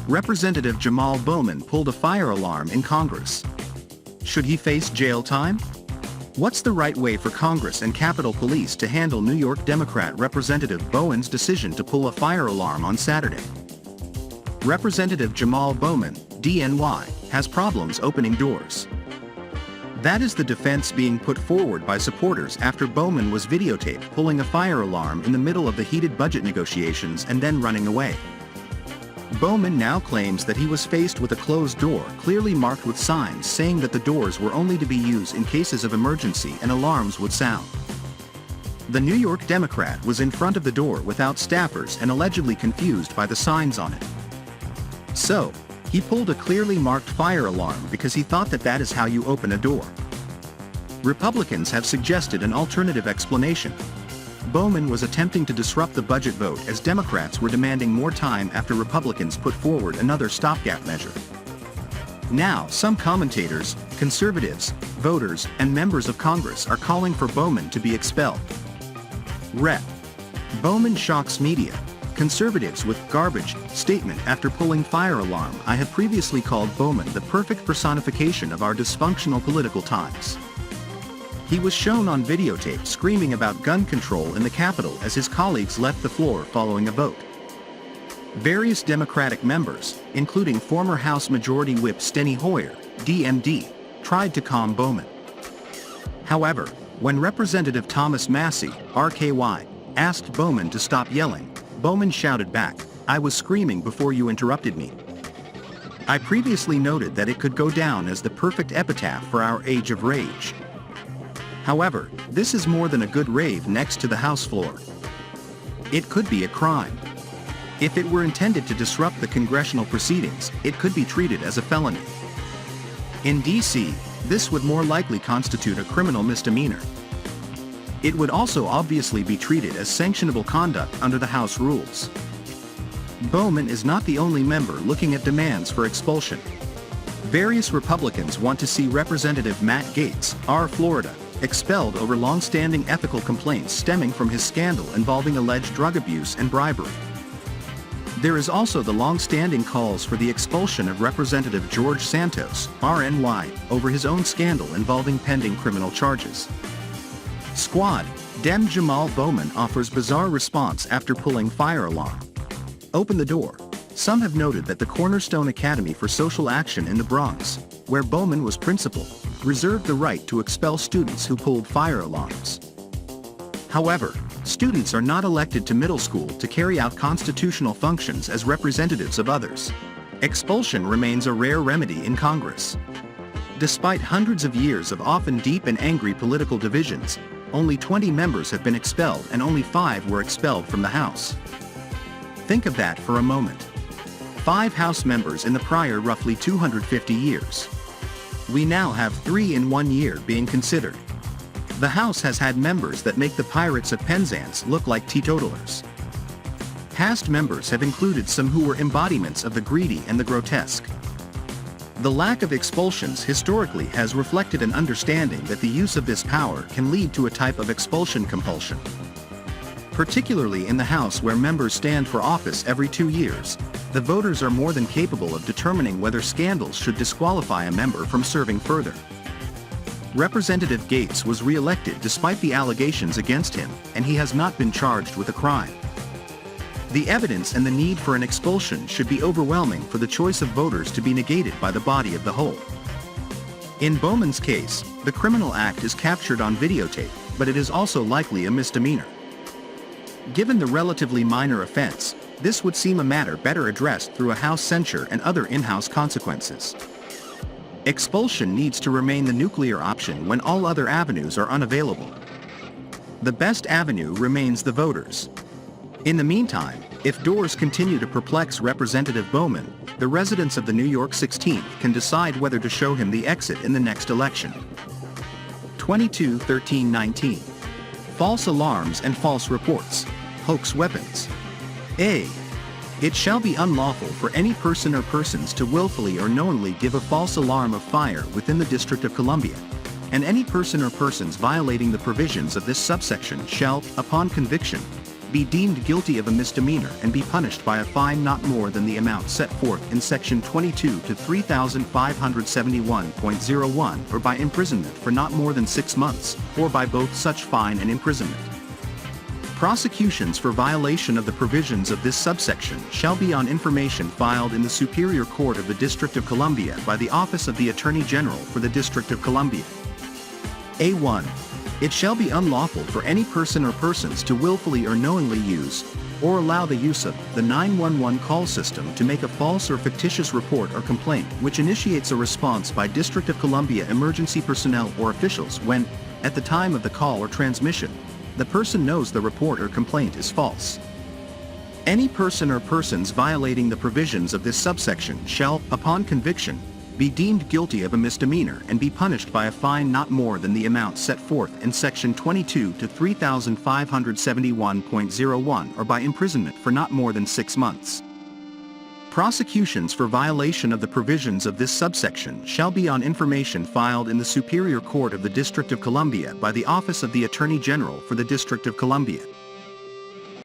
Representative Jamaal Bowman pulled a fire alarm in Congress. Should he face jail time? What's the right way for Congress and Capitol Police to handle New York Democrat Representative Bowan's decision to pull a fire alarm on Saturday? Representative Jamaal Bowman, D-N.Y, has problems opening doors. That is the defense being put forward by supporters after Bowman was videotaped pulling a fire alarm in the middle of the heated budget negotiations and then running away. Bowman now claims that he was faced with a closed door clearly marked with signs saying that the doors were only to be used in cases of emergency and alarms would sound. The New York Democrat was in front of the door without staffers and allegedly confused by the signs on it. So, he pulled a clearly marked fire alarm because he thought that that is how you open a door. Republicans have suggested an alternative explanation. Bowman was attempting to disrupt the budget vote as Democrats were demanding more time after Republicans put forward another stopgap measure. Now, some commentators, conservatives, voters, and members of Congress are calling for Bowman to be expelled. Rep. Bowman shocks media. Conservatives with garbage statement after pulling fire alarm. I have previously called Bowman the perfect personification of our dysfunctional political times. He was shown on videotape screaming about gun control in the Capitol as his colleagues left the floor following a vote. Various Democratic members, including former House Majority Whip Steny Hoyer, DMD, tried to calm Bowman. However, when Representative Thomas Massie, RKY, asked Bowman to stop yelling, Bowman shouted back, "I was screaming before you interrupted me." I previously noted that it could go down as the perfect epitaph for our age of rage. However, this is more than a good rave next to the House floor. It could be a crime. If it were intended to disrupt the congressional proceedings, it could be treated as a felony. In D.C., this would more likely constitute a criminal misdemeanor. It would also obviously be treated as sanctionable conduct under the House rules. Bowman is not the only member looking at demands for expulsion. Various Republicans want to see Representative Matt Gaetz, R-Florida, expelled over long-standing ethical complaints stemming from his scandal involving alleged drug abuse and bribery. There is also the long-standing calls for the expulsion of Representative George Santos, R-N.Y, over his own scandal involving pending criminal charges. Squad, Dem Jamaal Bowman offers bizarre response after pulling fire alarm. Open the door. Some have noted that the Cornerstone Academy for Social Action in the Bronx, where Bowman was principal, reserved the right to expel students who pulled fire alarms. However, students are not elected to middle school to carry out constitutional functions as representatives of others. Expulsion remains a rare remedy in Congress. Despite hundreds of years of often deep and angry political divisions, only 20 members have been expelled and only 5 were expelled from the House. Think of that for a moment. 5 House members in the prior roughly 250 years. We now have 3 in 1 year being considered. The House has had members that make the Pirates of Penzance look like teetotalers. Past members have included some who were embodiments of the greedy and the grotesque. The lack of expulsions historically has reflected an understanding that the use of this power can lead to a type of expulsion compulsion. Particularly in the House where members stand for office every 2 years, the voters are more than capable of determining whether scandals should disqualify a member from serving further. Representative Gaetz was re-elected despite the allegations against him, and he has not been charged with a crime. The evidence and the need for an expulsion should be overwhelming for the choice of voters to be negated by the body of the whole. In Bowman's case, the criminal act is captured on videotape, but it is also likely a misdemeanor. Given the relatively minor offense, this would seem a matter better addressed through a House censure and other in-house consequences. Expulsion needs to remain the nuclear option when all other avenues are unavailable. The best avenue remains the voters. In the meantime, if doors continue to perplex Representative Bowman, the residents of the New York 16th can decide whether to show him the exit in the next election. 22-13-19. False alarms and false reports. Hoax weapons. A. It shall be unlawful for any person or persons to willfully or knowingly give a false alarm of fire within the District of Columbia, and any person or persons violating the provisions of this subsection shall, upon conviction, be deemed guilty of a misdemeanor and be punished by a fine not more than the amount set forth in Section 22 to 3,571.01 or by imprisonment for not more than 6 months, or by both such fine and imprisonment. Prosecutions for violation of the provisions of this subsection shall be on information filed in the Superior Court of the District of Columbia by the Office of the Attorney General for the District of Columbia. A1. It shall be unlawful for any person or persons to willfully or knowingly use, or allow the use of, the 911 call system to make a false or fictitious report or complaint which initiates a response by District of Columbia emergency personnel or officials when, at the time of the call or transmission, the person knows the report or complaint is false. Any person or persons violating the provisions of this subsection shall, upon conviction, be deemed guilty of a misdemeanor and be punished by a fine not more than the amount set forth in Section 22 to 3,571.01 or by imprisonment for not more than 6 months. Prosecutions for violation of the provisions of this subsection shall be on information filed in the Superior Court of the District of Columbia by the Office of the Attorney General for the District of Columbia.